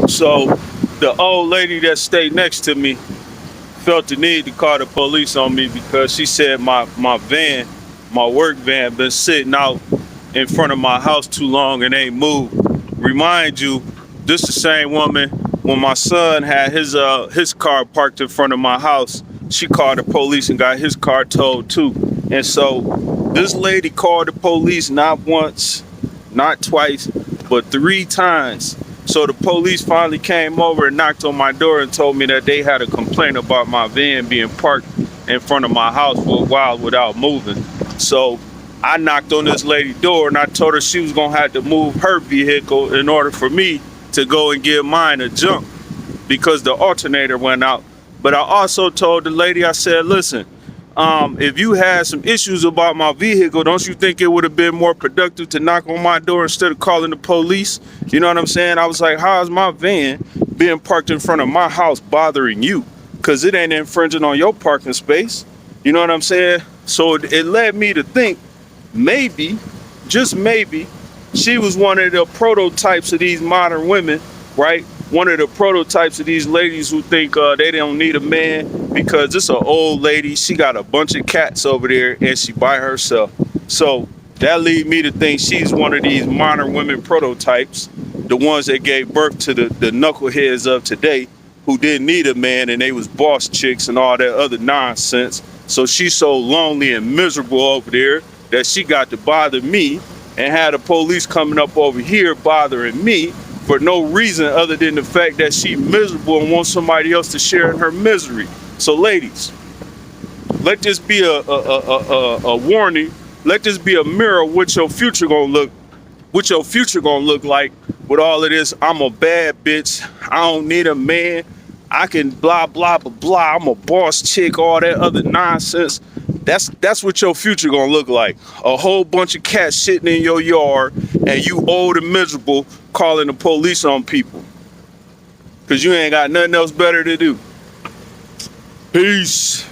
So the old lady that stayed next to me felt the need to call the police on me because she said my van, my work van, been sitting out in front of my house too long and ain't moved. Remind you, this the same woman when my son had his car parked in front of my house. She called the police and got his car towed too. And so this lady called the police not once, not twice, but 3 times. So the police finally came over and knocked on my door and told me that they had a complaint about my van being parked in front of my house for a while without moving. So I knocked on this lady's door and I told her she was gonna have to move her vehicle in order for me to go and give mine a jump because the alternator went out. But I also told the lady, I said, listen, if you had some issues about my vehicle, don't you think it would have been more productive to knock on my door instead of calling the police? You know what I'm saying? I was like, how is my van being parked in front of my house bothering you? Because it ain't infringing on your parking space. You know what I'm saying? So it led me to think maybe, just maybe, she was one of the prototypes of these modern women, right? One of the prototypes of these ladies who think they don't need a man because it's an old lady. She got a bunch of cats over there and she by herself. So that lead me to think she's one of these modern women prototypes, the ones that gave birth to the knuckleheads of today who didn't need a man and they was boss chicks and all that other nonsense. So she's so lonely and miserable over there that she got to bother me and had the police coming up over here bothering me for no reason other than the fact that she miserable and wants somebody else to share in her misery. So ladies, let this be a warning. Let this be a mirror what your future gonna look, what your future gonna look like with all of this. I'm a bad bitch. I don't need a man. I can blah blah blah blah. I'm a boss chick. All that other nonsense. That's what your future gonna look like. A whole bunch of cats shitting in your yard and you old and miserable calling the police on people. Cause you ain't got nothing else better to do. Peace.